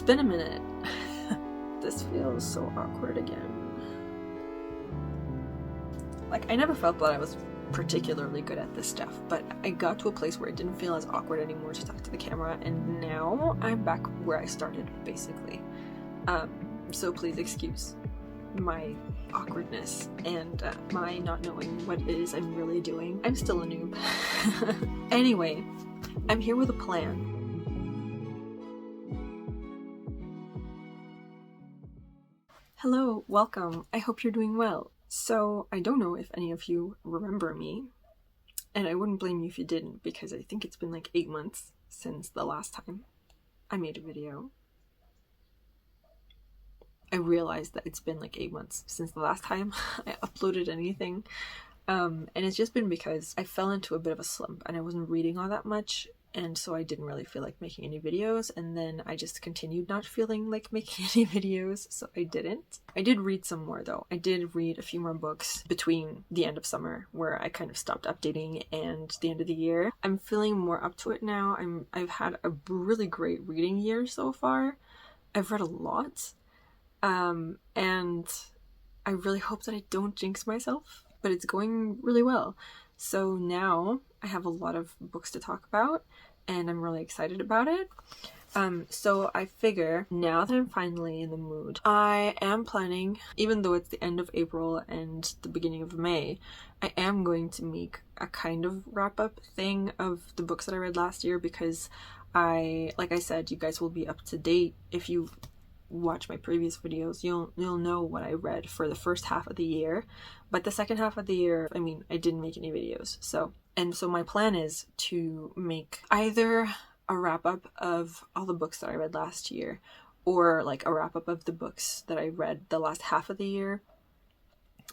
been a minute. This feels so awkward again. Like, I never felt that I was particularly good at this stuff, but I got to a place where it didn't feel as awkward anymore to talk to the camera, and now I'm back where I started, basically. So please excuse my awkwardness and my not knowing what it is I'm really doing. I'm still a noob. Anyway, I'm here with a plan. Hello, welcome. I hope you're doing well. So, I don't know if any of you remember me, and I wouldn't blame you if you didn't, because I think it's been like 8 months since the last time I made a video. I realized that it's been like 8 months since the last time I uploaded anything, and it's just been because I fell into a bit of a slump and I wasn't reading all that much, and so I didn't really feel like making any videos, and then I just continued not feeling like making any videos, so I didn't. I did read some more though. I did read a few more books between the end of summer, where I kind of stopped updating, and the end of the year. I'm feeling more up to it now. I've had a really great reading year so far. I've read a lot, and I really hope that I don't jinx myself, but it's going really well. So now I have a lot of books to talk about, and I'm really excited about it. So I figure now that I'm finally in the mood, I am planning, even though it's the end of April and the beginning of May, I am going to make a kind of wrap-up thing of the books that I read last year, because like I said, you guys will be up to date. If you watch my previous videos, you'll know what I read for the first half of the year, but the second half of the year, I mean, I didn't make any videos. So my plan is to make either a wrap-up of all the books that I read last year, or like a wrap-up of the books that I read the last half of the year,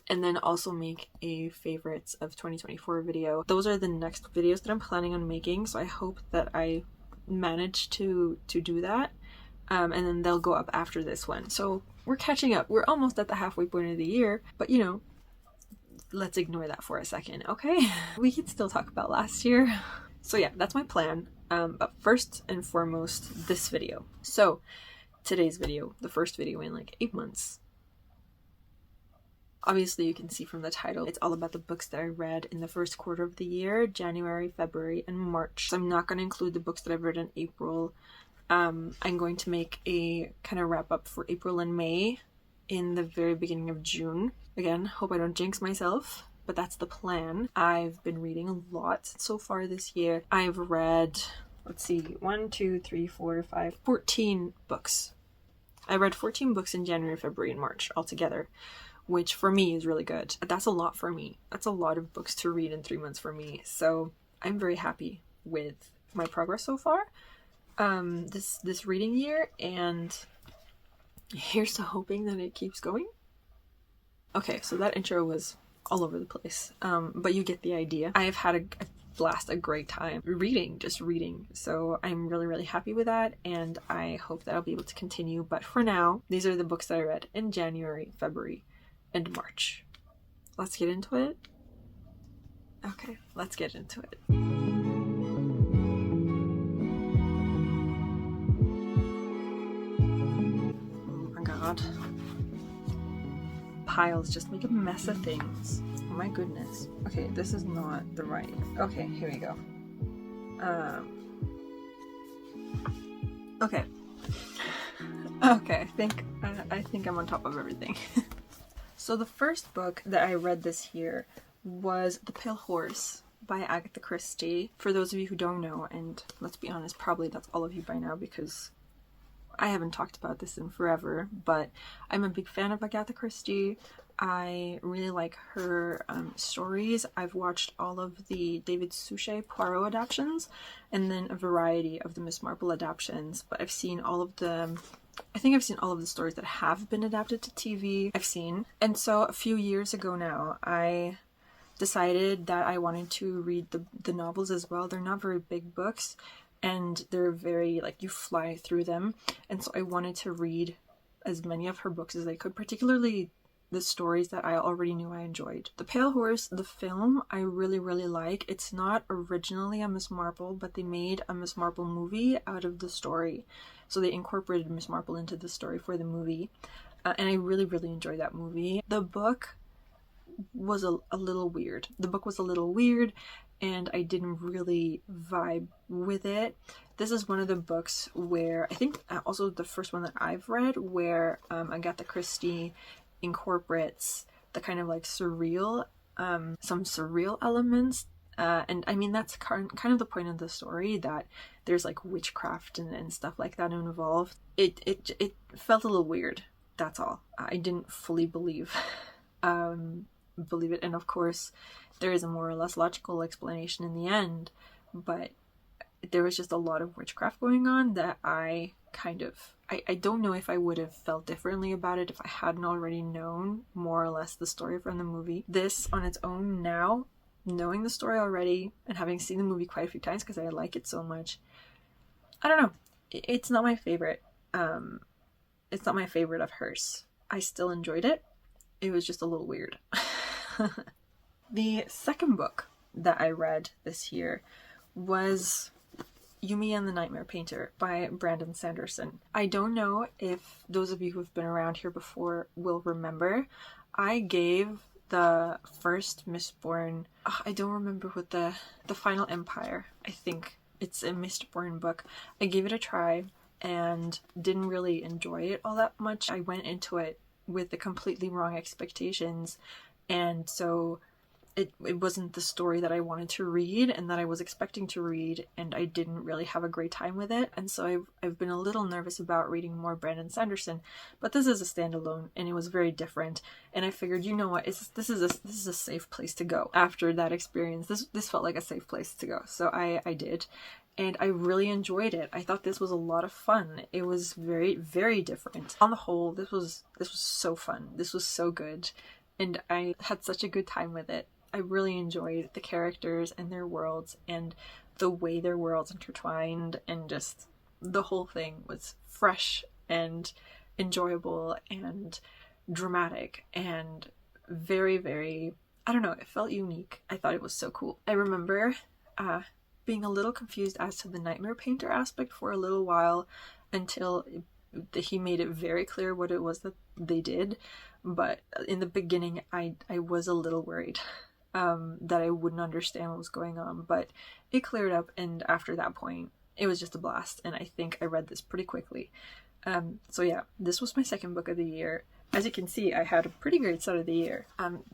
and then also make a favorites of 2024 video. Those are the next videos that I'm planning on making, so I hope that I manage to do that. And then they'll go up after this one. So we're catching up. We're almost at the halfway point of the year, but you know, let's ignore that for a second, okay? We can still talk about last year. So yeah, that's my plan. But first and foremost, this video. So today's video, the first video in like 8 months. Obviously, you can see from the title, it's all about the books that I read in the first quarter of the year, January, February, and March. So I'm not going to include the books that I've read in April. I'm going to make a kind of wrap up for April and May in the very beginning of June. Again, hope I don't jinx myself, but that's the plan. I've been reading a lot so far this year. I've read, let's see, 14 books. I read 14 books in January, February, and March altogether, which for me is really good. That's a lot for me. That's a lot of books to read in 3 months for me. So I'm very happy with my progress so far. This reading year, and here's to hoping that it keeps going. Okay, so that intro was all over the place, but you get the idea. I have had a blast, a great time just reading, so I'm really happy with that, and I hope that I'll be able to continue. But for now, these are the books that I read in January, February, and March. Let's get into it. Okay, let's get into it. God. Piles just make a mess of things. Oh my goodness. Okay, this is not the right. Okay, here we go. Okay. Okay, I think I'm on top of everything. So the first book that I read this year was The Pale Horse by Agatha Christie. For those of you who don't know, and let's be honest, probably that's all of you by now, because I haven't talked about this in forever, but I'm a big fan of Agatha Christie. I really like her stories. I've watched all of the David Suchet Poirot adaptions, and then a variety of the Miss Marple adaptions, but I've seen all of the stories that have been adapted to TV. And so a few years ago now, I decided that I wanted to read the novels as well. They're not very big books, and they're very, like, you fly through them, and so I wanted to read as many of her books as I could, particularly the stories that I already knew I enjoyed. The Pale Horse, the film, I really, really like. It's not originally a Miss Marple, but they made a Miss Marple movie out of the story. So they incorporated Miss Marple into the story for the movie. And I really, really enjoyed that movie. The book was a little weird. The book was a little weird, and I didn't really vibe with it. This is one of the books where, I think also the first one that I've read, where Agatha Christie incorporates the kind of like surreal, some surreal elements. And I mean, that's kind of the point of the story, that there's like witchcraft and stuff like that involved. It felt a little weird. That's all. I didn't fully believe it. And of course, there is a more or less logical explanation in the end, but there was just a lot of witchcraft going on that I don't know if I would have felt differently about it if I hadn't already known more or less the story from the movie. This on its own now, knowing the story already and having seen the movie quite a few times because I like it so much, I don't know. It's not my favorite. It's not my favorite of hers. I still enjoyed it. It was just a little weird. The second book that I read this year was Yumi and the Nightmare Painter by Brandon Sanderson. I don't know if those of you who have been around here before will remember. I gave the first Mistborn, I don't remember what the Final Empire, I think it's a Mistborn book. I gave it a try and didn't really enjoy it all that much. I went into it with the completely wrong expectations, and so it wasn't the story that I wanted to read and that I was expecting to read, and I didn't really have a great time with it. And so I've been a little nervous about reading more Brandon Sanderson, but this is a standalone and it was very different, and I figured, you know what, this is a safe place to go. After that experience, this felt like a safe place to go, so I did, and I really enjoyed it. I thought this was a lot of fun. It was very, very different. On the whole, this was so fun. This was so good, and I had such a good time with it. I really enjoyed the characters and their worlds and the way their worlds intertwined, and just the whole thing was fresh and enjoyable and dramatic and very, very, I don't know, it felt unique. I thought it was so cool. I remember being a little confused as to the Nightmare Painter aspect for a little while until he made it very clear what it was that they did. But in the beginning, I was a little worried that I wouldn't understand what was going on, but it cleared up, and after that point, it was just a blast, and I think I read this pretty quickly. So yeah, this was my second book of the year. As you can see, I had a pretty great start of the year.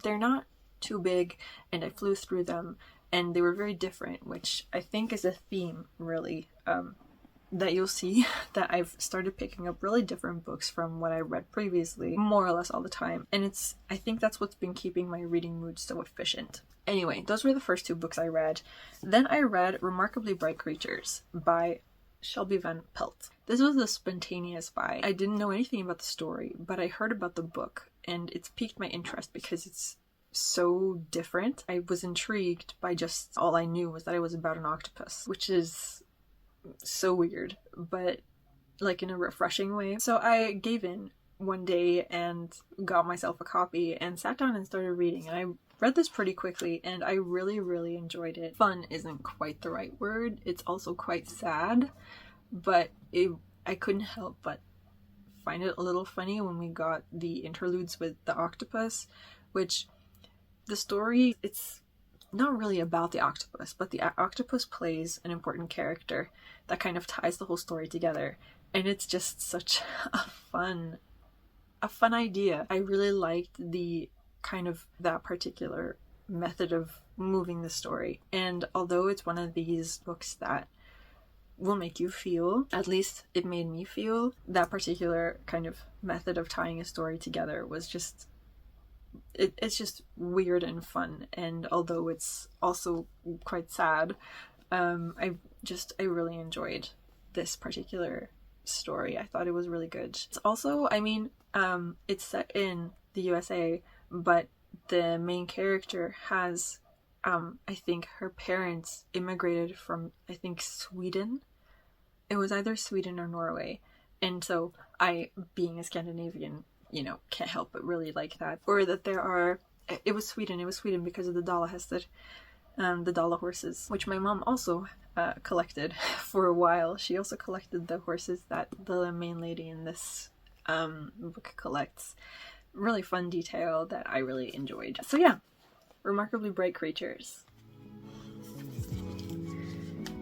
They're not too big, and I flew through them, and they were very different, which I think is a theme, really, that you'll see, that I've started picking up really different books from what I read previously, more or less all the time. And I think that's what's been keeping my reading mood so efficient. Anyway, those were the first two books I read. Then I read Remarkably Bright Creatures by Shelby Van Pelt. This was a spontaneous buy. I didn't know anything about the story, but I heard about the book, and it's piqued my interest because it's so different. I was intrigued by just all I knew was that it was about an octopus, which is so weird, but like in a refreshing way. So I gave in one day and got myself a copy and sat down and started reading, and I read this pretty quickly and I really, really enjoyed it. Fun isn't quite the right word. It's also quite sad, but I couldn't help but find it a little funny when we got the interludes with the octopus, which the story, it's not really about the octopus, but the octopus plays an important character that kind of ties the whole story together, and it's just such a fun idea. I really liked the kind of that particular method of moving the story, and although it's one of these books that will make you feel, at least it made me feel, that particular kind of method of tying a story together was just it's just weird and fun. And although it's also quite sad, I really enjoyed this particular story. I thought it was really good. It's also, I mean, it's set in the USA, but the main character has, I think her parents immigrated from, I think, Sweden. It was either Sweden or Norway. And so I, being a Scandinavian, you know, can't help but really like that. Or that there are, it was Sweden because of the Dalahästar, the Dala horses, which my mom also collected for a while. She also collected the horses that the main lady in this book collects. Really fun detail that I really enjoyed. So yeah, Remarkably Bright Creatures.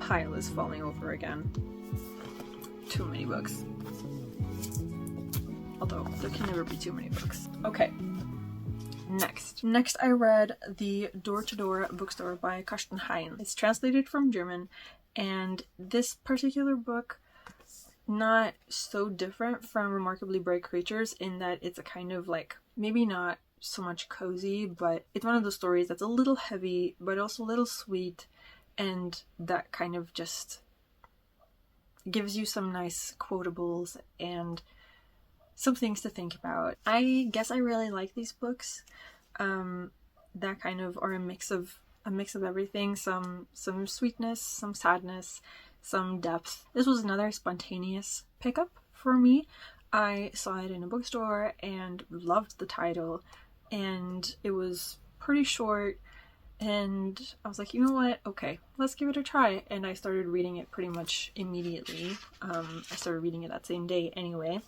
Pile is falling over again. Too many books. Although, there can never be too many books. Okay. Next I read The Door-to-Door Bookstore by Karsten Hein. It's translated from German, and this particular book, not so different from Remarkably Bright Creatures in that it's a kind of like, maybe not so much cozy, but it's one of those stories that's a little heavy, but also a little sweet, and that kind of just gives you some nice quotables and some things to think about. I guess I really like these books that kind of are a mix of everything, some sweetness, some sadness, some depth. This was another spontaneous pickup for me. I saw it in a bookstore and loved the title, and it was pretty short, and I was like, you know what, okay, let's give it a try. And I started reading it pretty much immediately. I started reading it that same day anyway,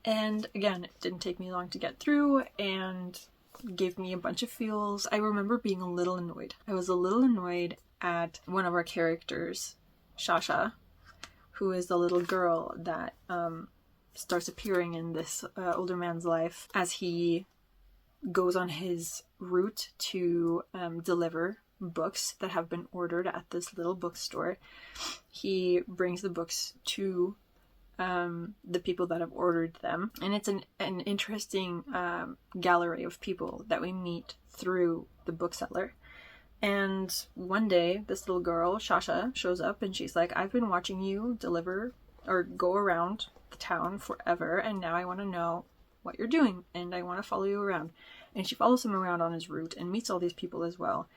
and again, it didn't take me long to get through and gave me a bunch of feels. I remember being a little annoyed. I was a little annoyed at one of our characters, Shasha, who is the little girl that starts appearing in this older man's life as he goes on his route to deliver books that have been ordered at this little bookstore. He brings the books to the people that have ordered them, and it's an interesting gallery of people that we meet through the bookseller. And one day, this little girl, Shasha, shows up and she's like, I've been watching you deliver or go around the town forever, and now I want to know what you're doing, and I want to follow you around. And she follows him around on his route and meets all these people as well.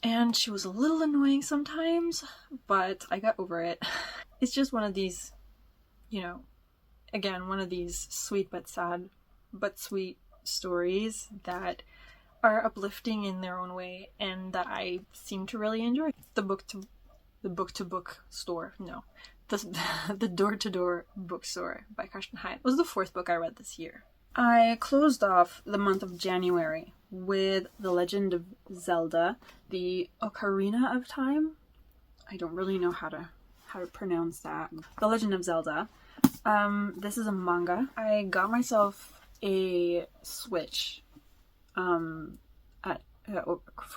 And she was a little annoying sometimes, but I got over it. It's just one of these, you know, again, one of these sweet but sad but sweet stories that are uplifting in their own way, and that I seem to really enjoy. The book-to-book store, no. The Door-to-Door Bookstore by Karsten Hein was the 4th book I read this year. I closed off the month of January with The Legend of Zelda, the Ocarina of Time. I don't really know how to pronounce that. The Legend of Zelda. This is a manga. I got myself a Switch for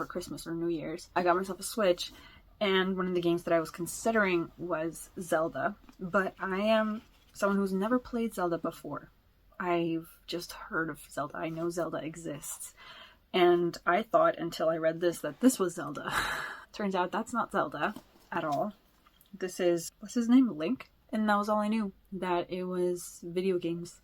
Christmas or New Year's. I got myself a Switch, and one of the games that I was considering was Zelda, but I am someone who's never played Zelda before. I've just heard of Zelda. I know Zelda exists, and I thought until I read this that this was Zelda. Turns out that's not Zelda at all. This is, what's his name? Link? And that was all I knew, that it was video games.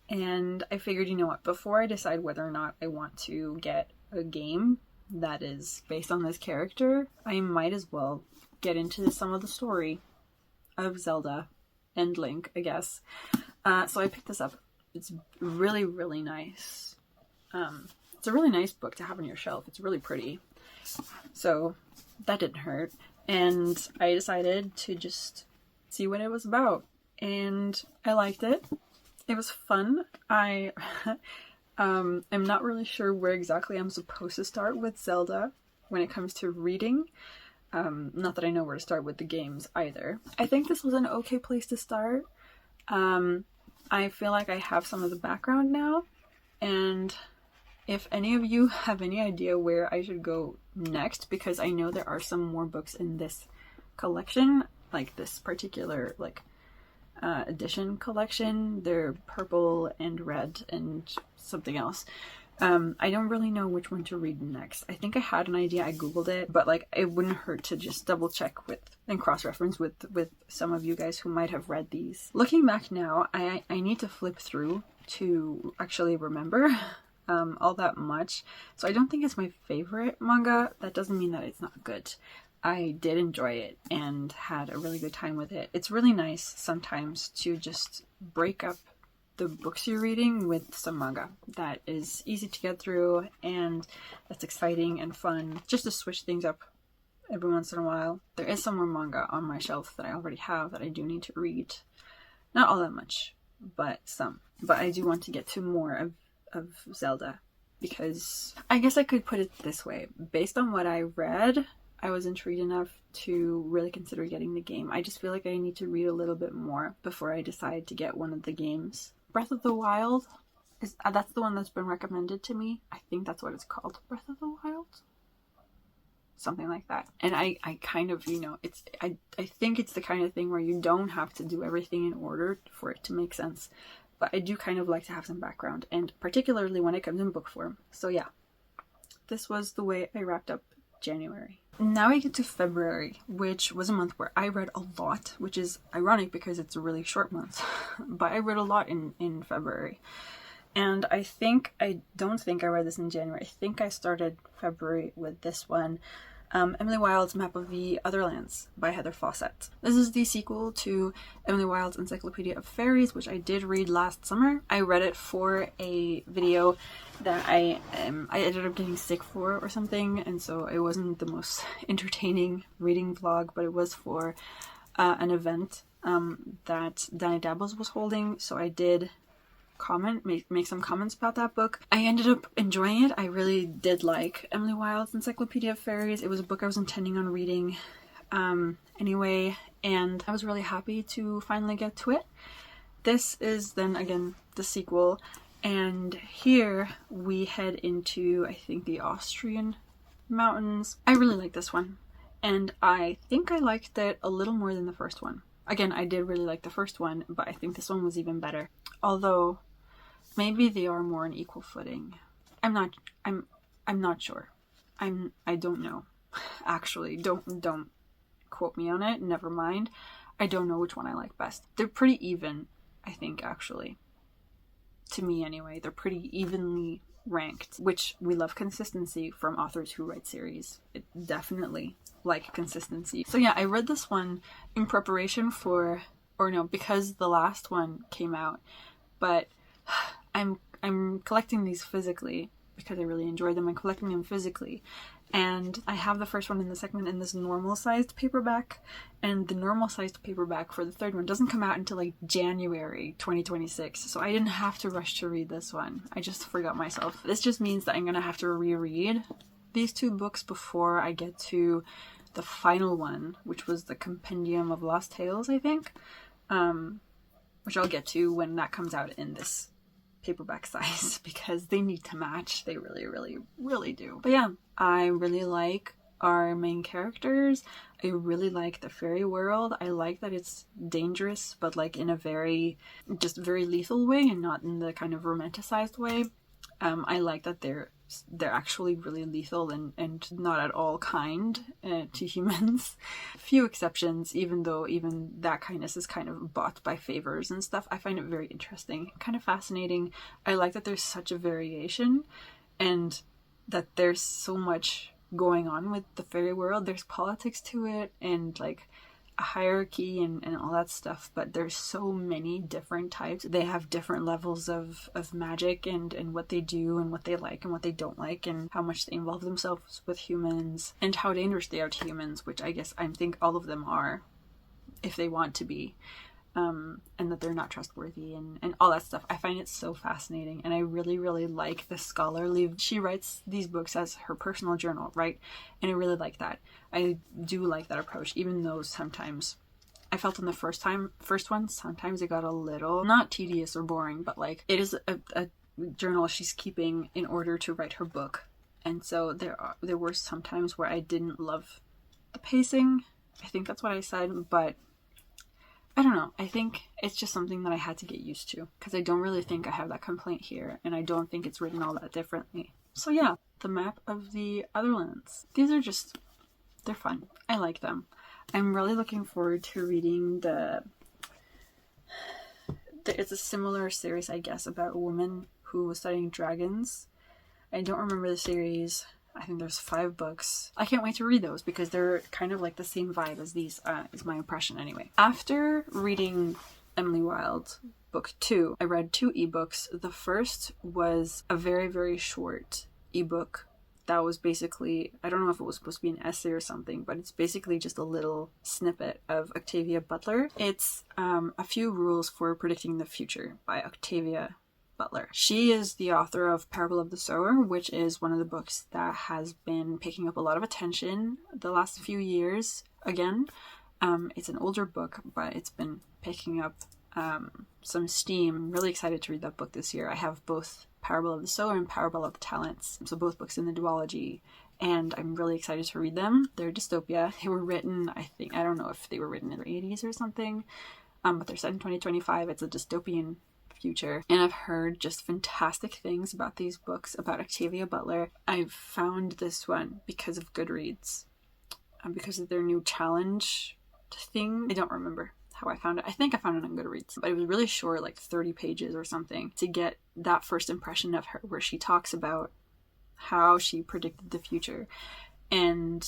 And I figured, you know what, before I decide whether or not I want to get a game that is based on this character, I might as well get into some of the story of Zelda and Link, I guess. So I picked this up. It's really, really nice. It's a really nice book to have on your shelf. It's really pretty. So that didn't hurt. And I decided to just see what it was about. And I liked it. It was fun. I am not really sure where exactly I'm supposed to start with Zelda when it comes to reading. Not that I know where to start with the games either. I think this was an okay place to start. I feel like I have some of the background now, and if any of you have any idea where I should go next, because I know there are some more books in this collection, like this particular edition collection. They're purple and red and something else. I don't really know which one to read next. I think I had an idea, I googled it, but it wouldn't hurt to just double check with and cross-reference with some of you guys who might have read these. Looking back now, I need to flip through to actually remember all that much. So I don't think it's my favorite manga. That doesn't mean that it's not good. I did enjoy it and had a really good time with it. It's really nice sometimes to just break up the books you're reading with some manga that is easy to get through and that's exciting and fun, just to switch things up every once in a while. There is some more manga on my shelf that I already have that I do need to read. Not all that much, but some. But I do want to get to more of Zelda, because I guess I could put it this way. Based on what I read, I was intrigued enough to really consider getting the game. I just feel like I need to read a little bit more before I decide to get one of the games. Breath of the Wild, that's the one that's been recommended to me. I think that's what it's called. Breath of the Wild? Something like that. And I kind of, I think it's the kind of thing where you don't have to do everything in order for it to make sense. But I do kind of like to have some background, and particularly when it comes in book form. So yeah, this was the way I wrapped up January. Now we get to February, which was a month where I read a lot, which is ironic because it's a really short month. But I read a lot in February. And I don't think I read this in January. I think I started February with this one. Emily Wilde's Map of the Otherlands by Heather Fawcett. This is the sequel to Emily Wilde's Encyclopedia of Fairies, which I did read last summer. I read it for a video that I ended up getting sick for or something, and so it wasn't the most entertaining reading vlog, but it was for an event that Danny Dabbles was holding, so I did make some comments about that book. I ended up enjoying it. I really did like Emily Wilde's Encyclopedia of Fairies. It was a book I was intending on reading anyway, and I was really happy to finally get to it. This is then again the sequel, and here we head into, I think, the Austrian mountains. I really like this one, and I think I liked it a little more than the first one. Again, I did really like the first one, but I think this one was even better. Although maybe they are more on equal footing. I'm not sure. I don't know. Actually, don't quote me on it. Never mind. I don't know which one I like best. They're pretty even, I think, actually. To me anyway, they're pretty evenly ranked, which we love consistency from authors who write series. It definitely like consistency. So yeah, I read this one in preparation for, or no, because the last one came out, but I'm collecting these physically because I really enjoy them. I'm collecting them physically, and I have the first one and the second one in this normal sized paperback, and the normal sized paperback for the third one doesn't come out until like January 2026, so I didn't have to rush to read this one. I just forgot myself. This just means that I'm gonna have to reread these two books before I get to the final one, which was the Compendium of Lost Tales, I think, which I'll get to when that comes out in this paperback size, because they need to match. They really, really, really do. But yeah, I really like our main characters. I really like the fairy world. I like that it's dangerous, but like in a very lethal way and not in the kind of romanticized way. I like that they're actually really lethal and not at all kind to humans. Few exceptions, even though even that kindness is kind of bought by favors and stuff. I find it very interesting, kind of fascinating. I like that there's such a variation and that there's so much going on with the fairy world. There's politics to it and like a hierarchy and all that stuff, but there's so many different types. They have different levels of magic and what they do and what they like and what they don't like and how much they involve themselves with humans and how dangerous they are to humans, which I guess I think all of them are if they want to be, and that they're not trustworthy and all that stuff. I find it so fascinating, and I really, really like the scholarly. She writes these books as her personal journal, right? And I really like that. I do like that approach, even though sometimes I felt in the first one, sometimes it got a little, not tedious or boring, but like it is a journal she's keeping in order to write her book. And so there were some times where I didn't love the pacing. I think that's what I said, but I don't know. I think it's just something that I had to get used to, because I don't really think I have that complaint here, and I don't think it's written all that differently. So yeah, the Map of the Otherlands. These are just, they're fun. I like them. I'm really looking forward to reading it's a similar series, I guess, about a woman who was studying dragons. I don't remember the series. I think there's 5 books. I can't wait to read those because they're kind of like the same vibe as these, is my impression anyway. After reading Emily Wilde book 2. I read 2 ebooks. The first was a very, very short ebook that was basically, I don't know if it was supposed to be an essay or something, but it's basically just a little snippet of Octavia Butler. It's A Few Rules for Predicting the Future by Octavia Butler. She is the author of Parable of the Sower, which is one of the books that has been picking up a lot of attention the last few years again. It's an older book, but it's been picking up some steam. I'm really excited to read that book this year. I have both Parable of the Sower and Parable of the Talents, so both books in the duology, and I'm really excited to read them. They're dystopia. They were written, I don't know if they were written in the 80s or something, but they're set in 2025. It's a dystopian future, and I've heard just fantastic things about these books about Octavia Butler. I've found this one because of Goodreads, because of their new challenge thing. I don't remember how I found it. I think I found it on Goodreads, but it was really short, like 30 pages or something, to get that first impression of her, where she talks about how she predicted the future and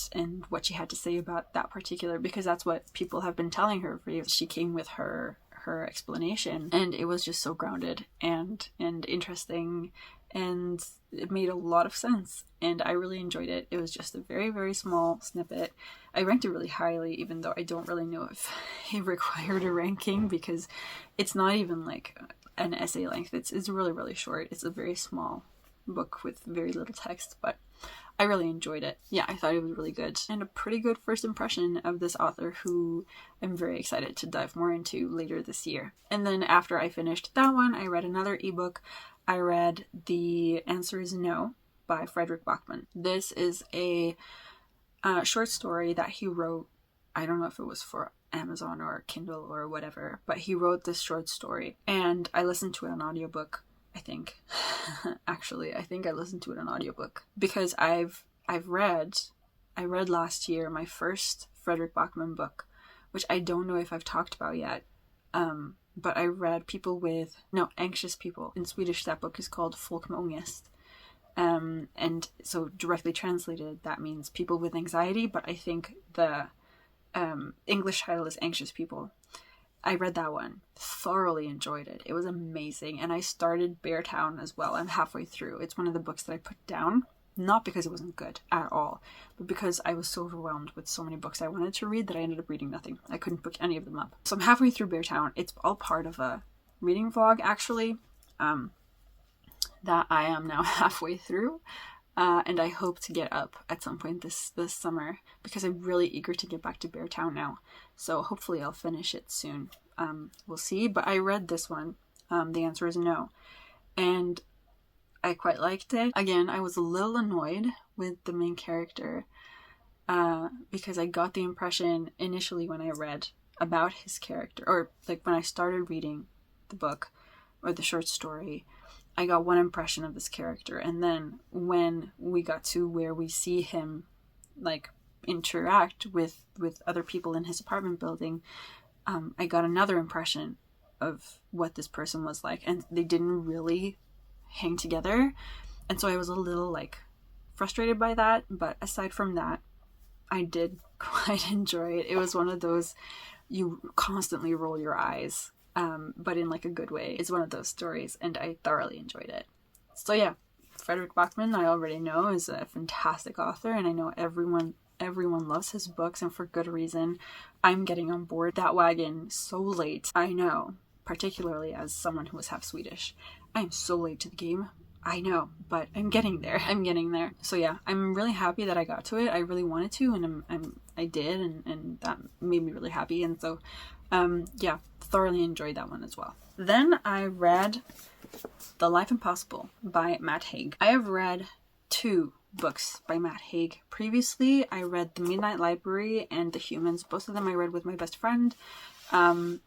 what she had to say about that particular, because that's what people have been telling her for years. She came with her explanation, and it was just so grounded and interesting, and it made a lot of sense, and I really enjoyed it. It was just a very, very small snippet. I ranked it really highly, even though I don't really know if it required a ranking, because it's not even like an essay length. It's really, really short. It's a very small book with very little text, but I really enjoyed it. Yeah, I thought it was really good, and a pretty good first impression of this author, who I'm very excited to dive more into later this year. And then after I finished that one, I read another ebook. I read The Answer is No by Frederick Bachman. This is a short story that he wrote. I don't know if it was for Amazon or Kindle or whatever, but he wrote this short story, and I listened to it on audiobook, I think. Actually, I think I listened to it on audiobook, because I read last year my first Frederick Bachman book, which I don't know if I've talked about yet. But I read Anxious People. In Swedish, that book is called Folk med ångest. And so directly translated, that means people with anxiety, but I think the English title is Anxious People. I read that one, thoroughly enjoyed it. It was amazing. And I started Beartown as well. I'm halfway through. It's one of the books that I put down, not because it wasn't good at all, but because I was so overwhelmed with so many books I wanted to read that I ended up reading nothing. I couldn't pick any of them up. So I'm halfway through Beartown. It's all part of a reading vlog, actually, that I am now halfway through. And I hope to get up at some point this summer, because I'm really eager to get back to Beartown now. So hopefully I'll finish it soon. We'll see. But I read this one, The Answer is No, and I quite liked it. Again, I was a little annoyed with the main character, because I got the impression initially when I read about his character, or like when I started reading the book or the short story, I got one impression of this character, and then when we got to where we see him like interact with other people in his apartment building, I got another impression of what this person was like, and they didn't really hang together, and so I was a little like frustrated by that. But aside from that, I did quite enjoy it. It was one of those you constantly roll your eyes, but in like a good way. It's one of those stories, and I thoroughly enjoyed it. So yeah, Frederick Bachman, I already know, is a fantastic author, and I know everyone loves his books, and for good reason. I'm getting on board that wagon so late. I know, particularly as someone who was half Swedish. I am so late to the game. I know, but I'm getting there. So yeah, I'm really happy that I got to it. I really wanted to, and I did, and that made me really happy. And so, yeah, thoroughly enjoyed that one as well. Then I read The Life Impossible by Matt Haig. I have read 2 books by Matt Haig previously. I read The Midnight Library and The Humans. Both of them I read with my best friend.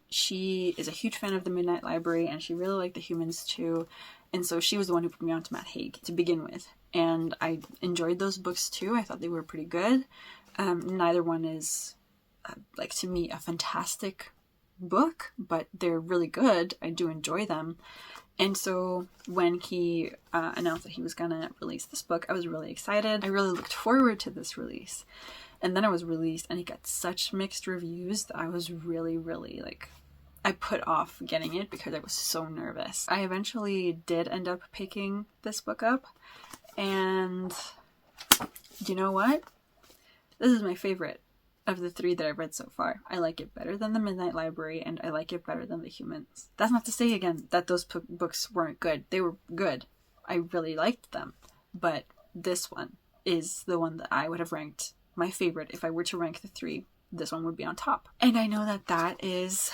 She is a huge fan of The Midnight Library, and she really liked The Humans too. And so she was the one who put me on to Matt Haig to begin with. And I enjoyed those books too. I thought they were pretty good. Neither one is, like, to me, a fantastic book, but they're really good. I do enjoy them. And so when he announced that he was going to release this book, I was really excited. I really looked forward to this release. And then it was released, and it got such mixed reviews that I was really, really, like, I put off getting it because I was so nervous. I eventually did end up picking this book up, and you know what? This is my favorite of the 3 that I've read so far. I like it better than The Midnight Library, and I like it better than The Humans. That's not to say, again, that those books weren't good. They were good. I really liked them. But this one is the one that I would have ranked my favorite. If I were to rank the 3, this one would be on top. And I know that is...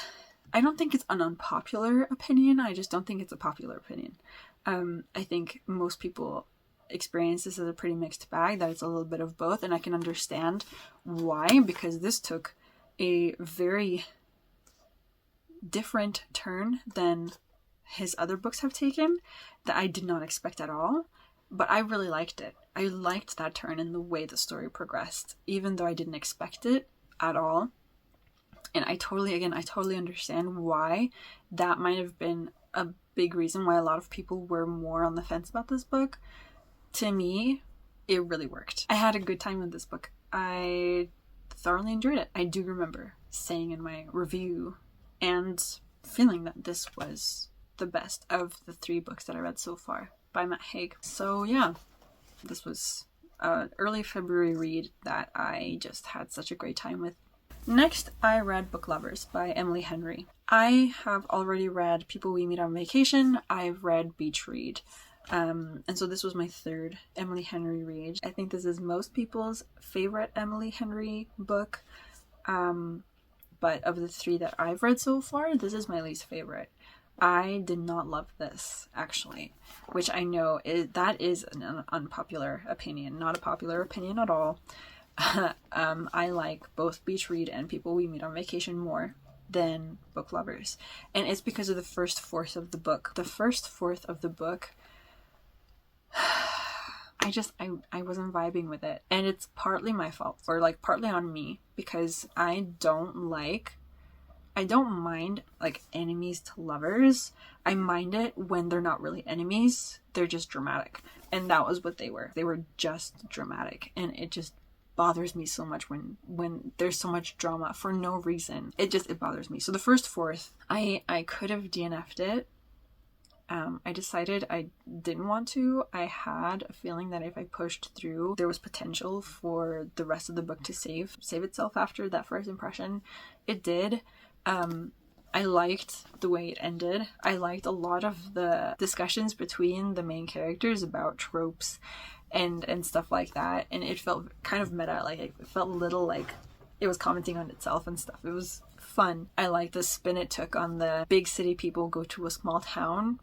I don't think it's an unpopular opinion. I just don't think it's a popular opinion. I think most people experience this as a pretty mixed bag, that it's a little bit of both, and I can understand why, because this took a very different turn than his other books have taken that I did not expect at all. But I really liked it. I liked that turn in the way the story progressed, even though I didn't expect it at all. And I totally understand why that might have been a big reason why a lot of people were more on the fence about this book. To me, it really worked. I had a good time with this book. I thoroughly enjoyed it. I do remember saying in my review and feeling that this was the best of the 3 books that I read so far by Matt Haig. So yeah, this was an early February read that I just had such a great time with. Next, I read Book Lovers by Emily Henry. I have already read People We Meet on Vacation. I've read Beach Read. And so this was my 3rd Emily Henry read. I think this is most people's favorite Emily Henry book. But of the 3 that I've read so far, this is my least favorite. I did not love this, actually, which I know that is an unpopular opinion, not a popular opinion at all. I like both Beach Read and People We Meet on Vacation more than Book Lovers. And it's because of the first fourth of the book. The first fourth of the book, I wasn't vibing with it. And it's partly my fault, or like partly on me, because I don't mind like enemies to lovers. I mind it when they're not really enemies. They're just dramatic. And that was what they were. They were just dramatic. And it just bothers me so much when there's so much drama for no reason. It bothers me. So the first fourth, I could have DNF'd it. I decided I didn't want to. I had a feeling that if I pushed through, there was potential for the rest of the book to save itself after that first impression. It did. I liked the way it ended. I liked a lot of the discussions between the main characters about tropes and stuff like that, and it felt kind of meta. Like it felt a little like it was commenting on itself and stuff. It was fun. I liked the spin it took on the big city people go to a small town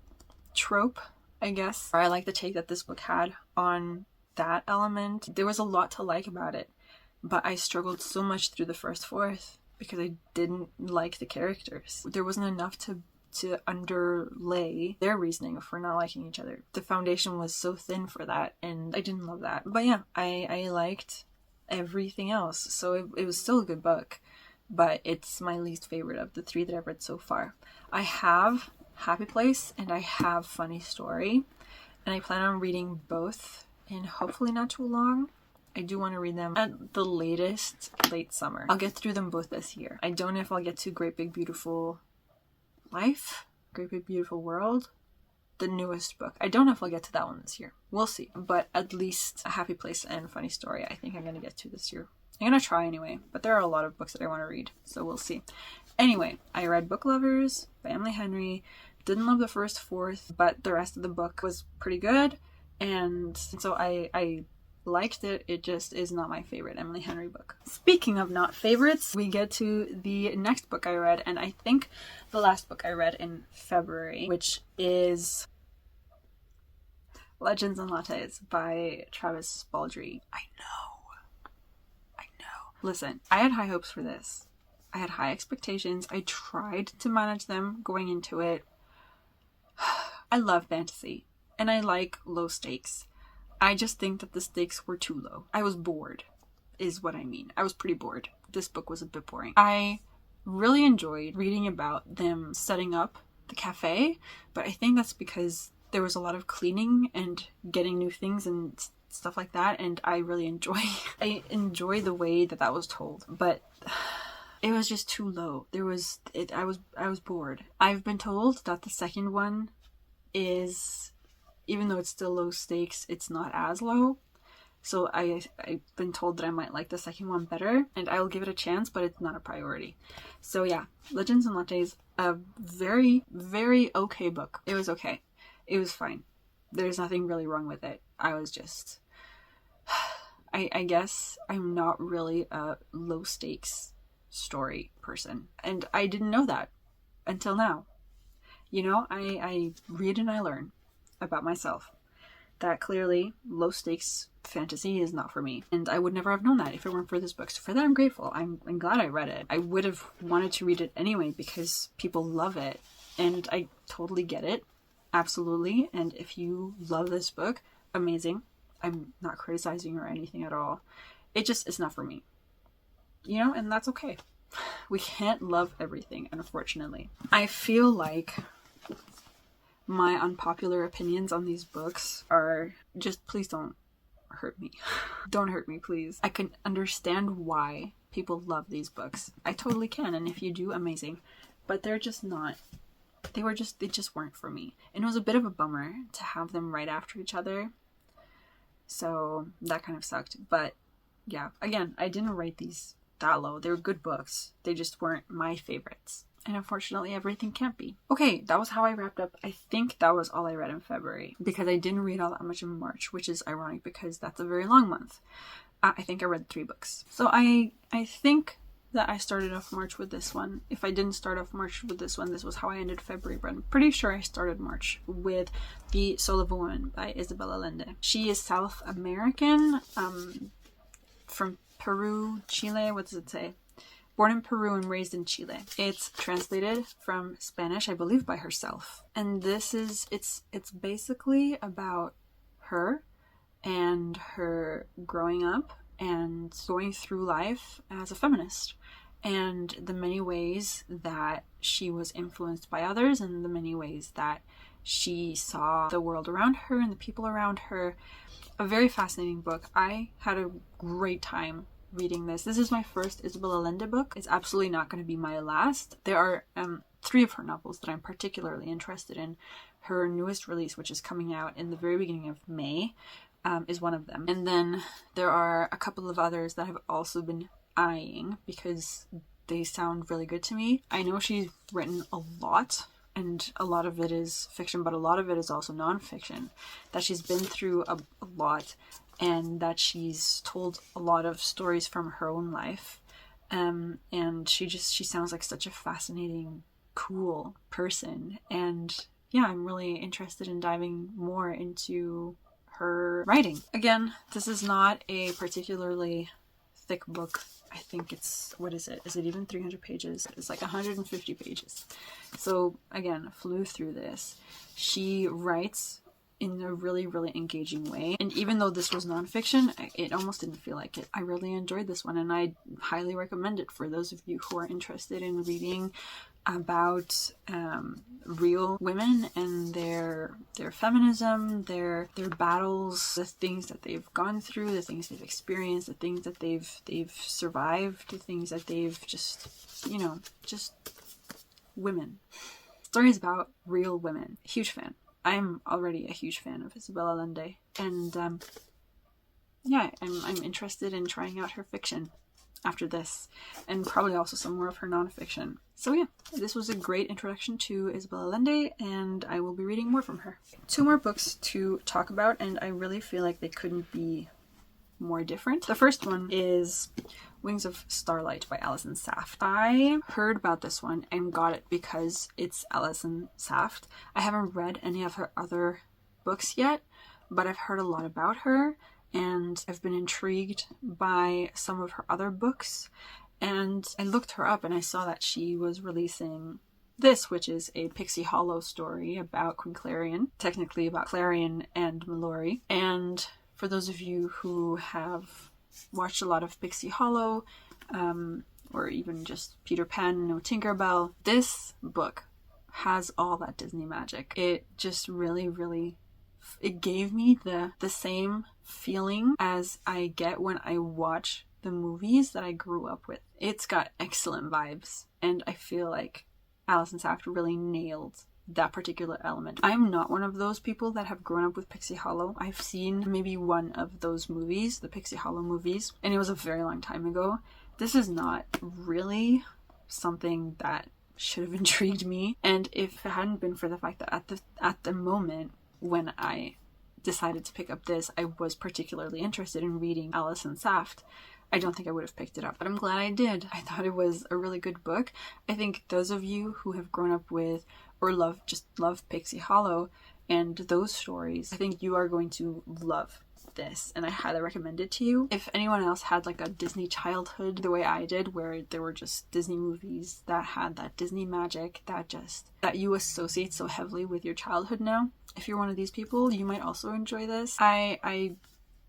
trope, I guess. I like the take that this book had on that element. There was a lot to like about it, but I struggled so much through the first fourth because I didn't like the characters. There wasn't enough to underlay their reasoning for not liking each other. The foundation was so thin for that, and I didn't love that. But yeah, I liked everything else, so it was still a good book, but it's my least favorite of the 3 that I've read so far. I have Happy Place and I have Funny Story, and I plan on reading both in hopefully not too long. I do want to read them at the latest late summer. I'll get through them both this year. I don't know if I'll get to Great Big Beautiful Life, Great Big Beautiful World, the newest book. I don't know if I'll get to that one this year. We'll see. But at least A Happy Place and Funny Story I think I'm going to get to this year. I'm going to try anyway, but there are a lot of books that I want to read, so we'll see. Anyway, I read Book Lovers by Emily Henry. Didn't love the first fourth, but the rest of the book was pretty good, and so I liked it. It just is not my favorite Emily Henry book. Speaking of not favorites, we get to the next book I read, and I think the last book I read in February, which is Legends and Lattes by Travis Baldree. I know. Listen, I had high hopes for this. I had high expectations. I tried to manage them going into it. I love fantasy, and I like low stakes. I just think that the stakes were too low. I was bored, is what I mean. I was pretty bored. This book was a bit boring. I really enjoyed reading about them setting up the cafe, but I think that's because there was a lot of cleaning and getting new things and stuff like that, and I really enjoy the way that was told, but it was just too low. I was bored. I've been told that the second one is, even though it's still low stakes, it's not as low. So I've been told that I might like the second one better, and I will give it a chance, but it's not a priority. So yeah, Legends and Lattes, a very, very okay book. It was okay. It was fine. There's nothing really wrong with it. I was just... I guess I'm not really a low stakes story person. And I didn't know that until now. You know, I read and I learn about myself that clearly low stakes fantasy is not for me. And I would never have known that if it weren't for this book. So for that, I'm grateful. I'm glad I read it. I would have wanted to read it anyway because people love it. And I totally get it. Absolutely. And if you love this book, amazing. I'm not criticizing or anything at all. It just is not for me. You know, and that's okay. We can't love everything, unfortunately. I feel like my unpopular opinions on these books are just, please don't hurt me. Don't hurt me, please. I can understand why people love these books. I totally can, and if you do, amazing. But they're just not. They just weren't for me. And it was a bit of a bummer to have them right after each other. So that kind of sucked. But yeah, again, I didn't rate these that low. They were good books. They just weren't my favorites. And unfortunately, everything can't be. Okay, that was how I wrapped up. I think that was all I read in February, because I didn't read all that much in March, which is ironic because that's a very long month. I think I read 3 books. So I think that I started off March with this one. If I didn't start off March with this one, this was how I ended February, but I'm pretty sure I started March with The Soul of a Woman by Isabel Allende. She is South American, from Peru, Chile, what does it say? Born in Peru and raised in Chile. It's translated from Spanish, I believe, by herself. And this is, it's basically about her and her growing up and going through life as a feminist, and the many ways that she was influenced by others and the many ways that she saw the world around her and the people around her. A very fascinating book. I had a great time reading this. This is my first Isabel Allende book. It's absolutely not going to be my last. There are 3 of her novels that I'm particularly interested in. Her newest release, which is coming out in the very beginning of May, is one of them. And then there are a couple of others that I've also been eyeing because they sound really good to me. I know she's written a lot, and a lot of it is fiction, but a lot of it is also non-fiction. That she's been through a lot, and that she's told a lot of stories from her own life. And she sounds like such a fascinating, cool person. And yeah, I'm really interested in diving more into her writing. Again, this is not a particularly thick book. I think it's, what is it? Is it even 300 pages? It's like 150 pages. So again, flew through this. She writes in a really, really engaging way. And even though this was nonfiction, it almost didn't feel like it. I really enjoyed this one, and I highly recommend it for those of you who are interested in reading about real women and their feminism, their battles, the things that they've gone through, the things they've experienced, the things that they've survived, the things that they've just women. Stories about real women. Huge fan. I'm already a huge fan of Isabel Allende, and yeah, I'm interested in trying out her fiction after this, and probably also some more of her nonfiction. So yeah, this was a great introduction to Isabel Allende, and I will be reading more from her. 2 more books to talk about, and I really feel like they couldn't be more different. The first one is Wings of Starlight by Alison Saft. I heard about this one and got it because it's Alison Saft. I haven't read any of her other books yet, but I've heard a lot about her, and I've been intrigued by some of her other books. And I looked her up and I saw that she was releasing this, which is a Pixie Hollow story about Queen Clarion, technically about Clarion and Mallory. And for those of you who have watched a lot of Pixie Hollow, or even just Peter Pan and Tinkerbell, this book has all that Disney magic. It just really, really, it gave me the same feeling as I get when I watch the movies that I grew up with. It's got excellent vibes, and I feel like Alison Saft really nailed that particular element. I'm not one of those people that have grown up with Pixie Hollow. I've seen maybe one of those movies, the Pixie Hollow movies, and it was a very long time ago. This is not really something that should have intrigued me, and if it hadn't been for the fact that at the moment when I decided to pick up this, I was particularly interested in reading Alison Saft, I don't think I would have picked it up, but I'm glad I did. I thought it was a really good book. I think those of you who have grown up with or love Pixie Hollow and those stories, I think you are going to love this, and I highly recommend it to you. If anyone else had like a Disney childhood the way I did, where there were just Disney movies that had that Disney magic that you associate so heavily with your childhood now, if you're one of these people, you might also enjoy this. I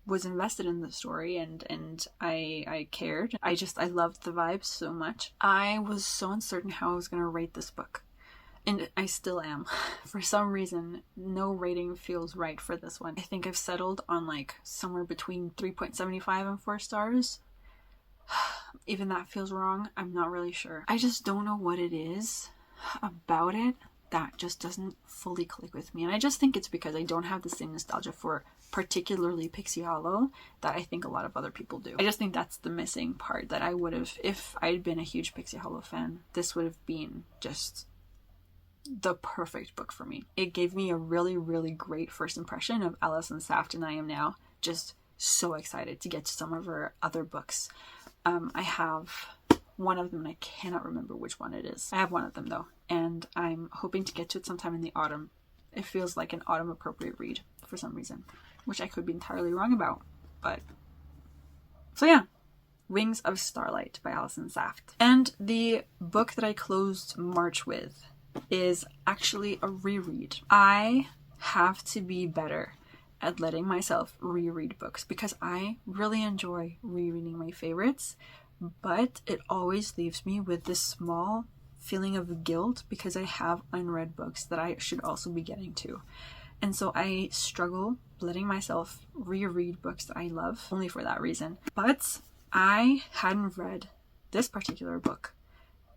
was invested in the story and I cared. I loved the vibes so much. I was so uncertain how I was going to rate this book. And I still am. For some reason, no rating feels right for this one. I think I've settled on like somewhere between 3.75 and 4 stars. Even that feels wrong. I'm not really sure. I just don't know what it is about it that just doesn't fully click with me. And I just think it's because I don't have the same nostalgia for particularly Pixie Hollow that I think a lot of other people do. I just think that's the missing part that I would have, if I'd been a huge Pixie Hollow fan, this would have been just the perfect book for me. It gave me a really, really great first impression of Alison Saft, and I am now just so excited to get to some of her other books. I have one of them, and I cannot remember which one it is. I have one of them though, and I'm hoping to get to it sometime in the autumn. It feels like an autumn appropriate read for some reason, which I could be entirely wrong about. But so yeah, Wings of Starlight by Alison Saft. And the book that I closed March with is actually a reread. I have to be better at letting myself reread books because I really enjoy rereading my favorites, but it always leaves me with this small feeling of guilt because I have unread books that I should also be getting to. And so I struggle letting myself reread books that I love only for that reason. But I hadn't read this particular book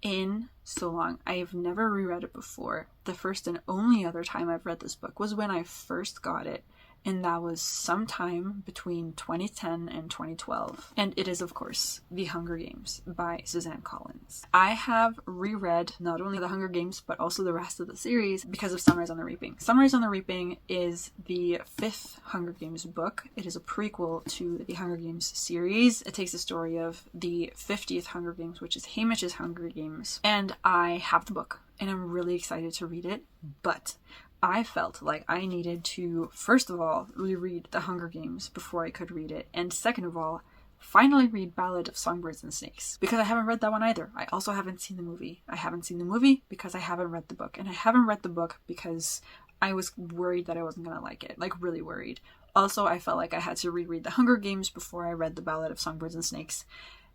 in so long. I've never reread it before. The first and only other time I've read this book was when I first got it, and that was sometime between 2010 and 2012. And it is, of course, The Hunger Games by Suzanne Collins. I have reread not only The Hunger Games, but also the rest of the series because of Sunrise on the Reaping. Sunrise on the Reaping is the 5th Hunger Games book. It is a prequel to the Hunger Games series. It takes the story of the 50th Hunger Games, which is Hamish's Hunger Games. And I have the book, and I'm really excited to read it, but I felt like I needed to, first of all, reread The Hunger Games before I could read it, and second of all, finally read Ballad of Songbirds and Snakes, because I haven't read that one either. I also haven't seen the movie. I haven't seen the movie because I haven't read the book, and I haven't read the book because I was worried that I wasn't going to like it, like really worried. Also, I felt like I had to reread The Hunger Games before I read The Ballad of Songbirds and Snakes,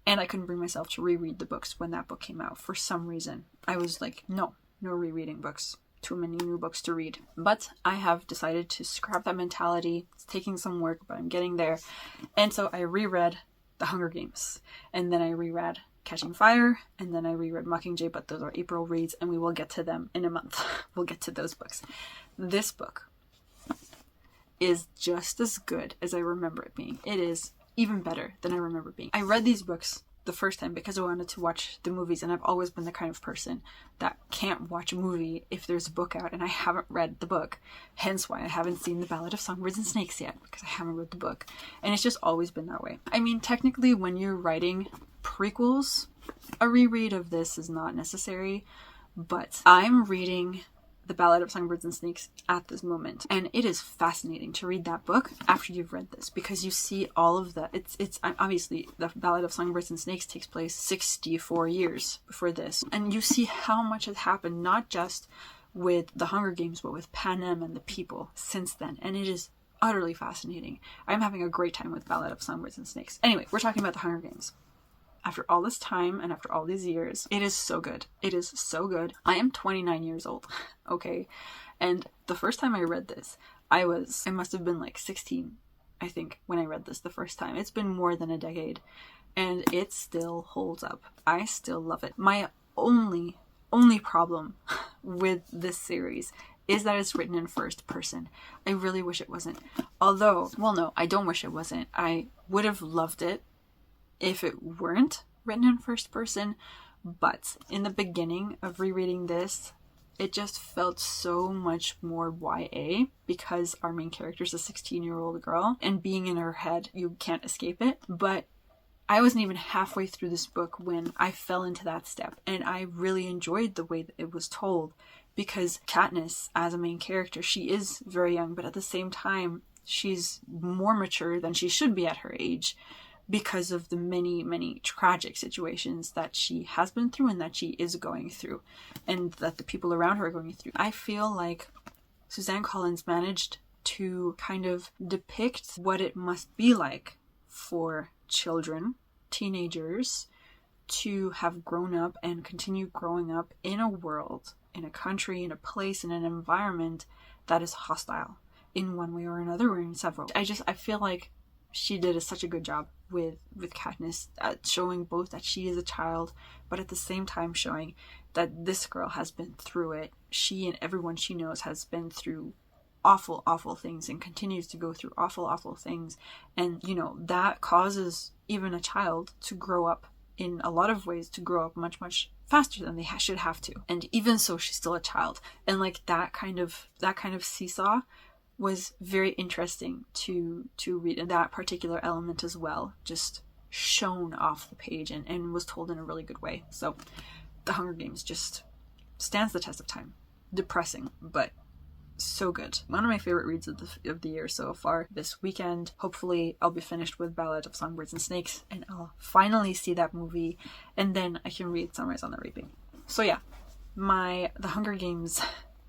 and I couldn't bring myself to reread the books when that book came out for some reason. I was like, no rereading books. Too many new books to read. But I have decided to scrap that mentality. It's taking some work, but I'm getting there. And so I reread The Hunger Games, and then I reread Catching Fire, and then I reread Mockingjay, but those are April reads, and we will get to them in a month. We'll get to those books. This book is just as good as I remember it being. It is even better than I remember it being. I read these books the first time because I wanted to watch the movies, and I've always been the kind of person that can't watch a movie if there's a book out and I haven't read the book. Hence why I haven't seen The Ballad of Songbirds and Snakes yet, because I haven't read the book. And it's just always been that way. I mean, technically when you're writing prequels, a reread of this is not necessary, but I'm reading The Ballad of Songbirds and Snakes at this moment, and it is fascinating to read that book after you've read this, because you see all of the it's obviously The Ballad of Songbirds and Snakes takes place 64 years before this, and you see how much has happened, not just with the Hunger Games, but with Panem and the people since then, and it is utterly fascinating. I'm having a great time with Ballad of Songbirds and Snakes. Anyway, we're talking about the Hunger Games. After all this time and after all these years, it is so good. It is so good. I am 29 years old, okay? And the first time I read this, I must have been like 16, I think, when I read this the first time. It's been more than a decade. and it still holds up. I still love it. My only problem with this series is that it's written in first person. I really wish it wasn't. Although, well, no, I don't wish it wasn't. I would have loved it if it weren't written in first person, but in the beginning of rereading this, it just felt so much more YA because our main character is a 16-year-old girl, and being in her head, you can't escape it. But I wasn't even halfway through this book when I fell into that step, and I really enjoyed the way that it was told, because Katniss, as a main character, she is very young, but at the same time, she's more mature than she should be at her age because of the many tragic situations that she has been through and that she is going through, and that the people around her are going through. I feel like Suzanne Collins managed to kind of depict what it must be like for children, teenagers, to have grown up and continue growing up in a world, in a country, in a place, in an environment that is hostile in one way or another, or in several. I feel like she did such a good job with Katniss at showing both that she is a child, but at the same time showing that this girl has been through it. She and everyone she knows has been through awful things and continues to go through awful things. And, you know, that causes even a child to grow up in a lot of ways, to grow up much faster than they should have to. And even so, she's still a child. And like that kind of seesaw was very interesting to read, and that particular element as well just shone off the page and was told in a really good way. So The Hunger Games just stands the test of time. Depressing, but so good. One of my favorite reads of the year so far. This weekend, hopefully I'll be finished with Ballad of Songbirds and Snakes, and I'll finally see that movie, and then I can read Sunrise on the Reaping. So yeah, The Hunger Games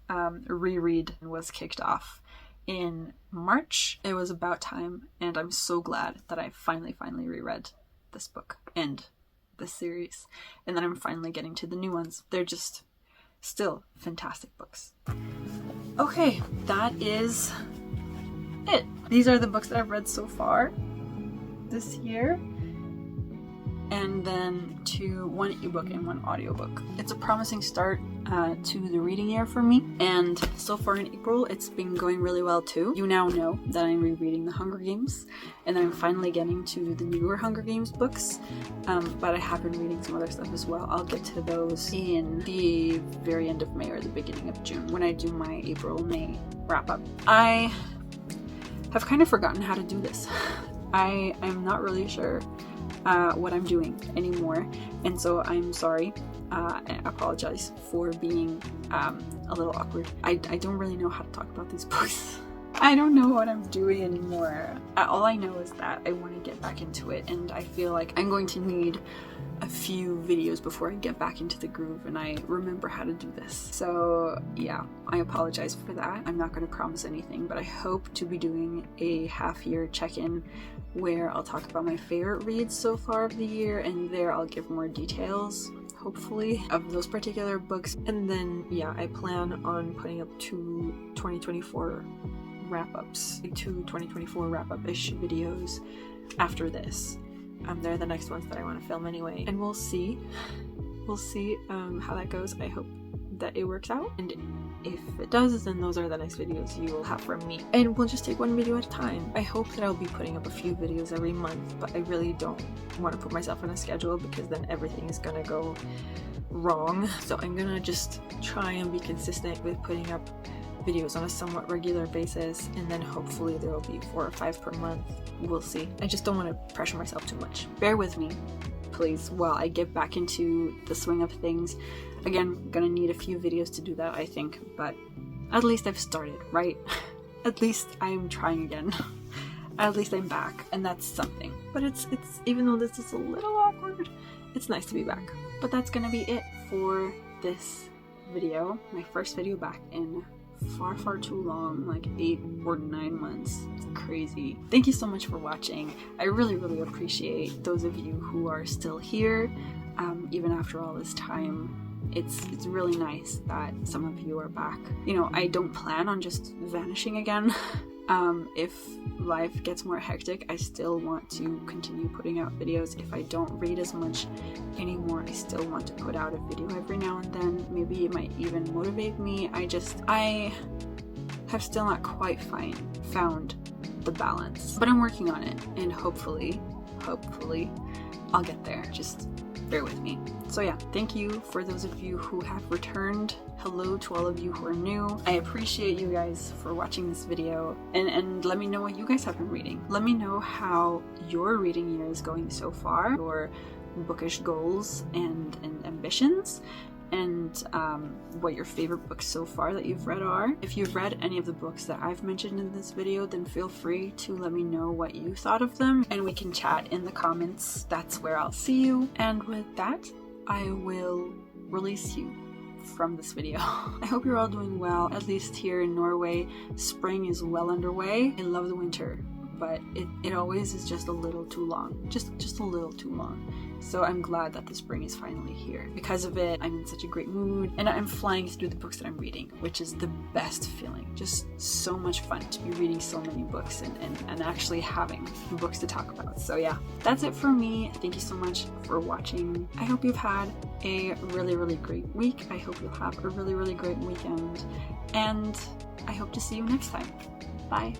reread was kicked off in March. It was about time, and I'm so glad that I finally reread this book and this series, and that I'm finally getting to the new ones. They're just still fantastic books. Okay, that is it. These are the books that I've read so far this year, and then to one ebook and one audiobook. It's a promising start to the reading year for me, and so far in April it's been going really well too. You now know that I'm rereading The Hunger Games, and I'm finally getting to the newer Hunger Games books, but I have been reading some other stuff as well. I'll get to those in the very end of May or the beginning of June when I do my April-May wrap-up. I have kind of forgotten how to do this. I'm not really sure what I'm doing anymore, and so I'm sorry. I apologize for being a little awkward. I don't really know how to talk about these books. I don't know what I'm doing anymore. All I know is that I want to get back into it, and I feel like I'm going to need a few videos before I get back into the groove and I remember how to do this. So yeah, I apologize for that. I'm not going to promise anything, but I hope to be doing a half-year check-in where I'll talk about my favorite reads so far of the year, and there I'll give more details, hopefully, of those particular books. And then yeah, I plan on putting up 2 2024 wrap-ups, 2 2024 wrap-up-ish videos after this. They're the next ones that I want to film anyway, and we'll see how that goes. I hope that it works out, and if it does, then those are the next videos you will have from me, and we'll just take one video at a time. I hope that I'll be putting up a few videos every month, but I really don't want to put myself on a schedule because then everything is gonna go wrong. So I'm gonna just try and be consistent with putting up videos on a somewhat regular basis, and then hopefully there will be 4 or 5 per month. We'll see. I just don't want to pressure myself too much. Bear with me, please, while I get back into the swing of things. Again, gonna need a few videos to do that, I think, but at least I've started, right? At least I'm trying again. At least I'm back, and that's something. But it's even though this is a little awkward, it's nice to be back. But that's gonna be it for this video. My first video back in far too long, like 8 or 9 months. It's crazy. Thank you so much for watching. I really appreciate those of you who are still here, even after all this time. It's really nice that some of you are back. You know, I don't plan on just vanishing again. If life gets more hectic, I still want to continue putting out videos. If I don't read as much anymore, I still want to put out a video every now and then. Maybe it might even motivate me. I have still not quite found the balance, but I'm working on it, and hopefully I'll get there. Just bear with me. So yeah, thank you for those of you who have returned. Hello to all of you who are new. I appreciate you guys for watching this video, and let me know what you guys have been reading. Let me know how your reading year is going so far, your bookish goals and ambitions, and what your favorite books so far that you've read are. If you've read any of the books that I've mentioned in this video, then feel free to let me know what you thought of them, and we can chat in the comments. That's where I'll see you. And with that, I will release you from this video. I hope you're all doing well. At least here in Norway, spring is well underway. I love the winter, but it always is just a little too long. Just a little too long. So I'm glad that the spring is finally here. Because of it, I'm in such a great mood, and I'm flying through the books that I'm reading, which is the best feeling. Just so much fun to be reading so many books and actually having books to talk about. So yeah, that's it for me. Thank you so much for watching. I hope you've had a really great week. I hope you'll have a really great weekend, and I hope to see you next time. Bye.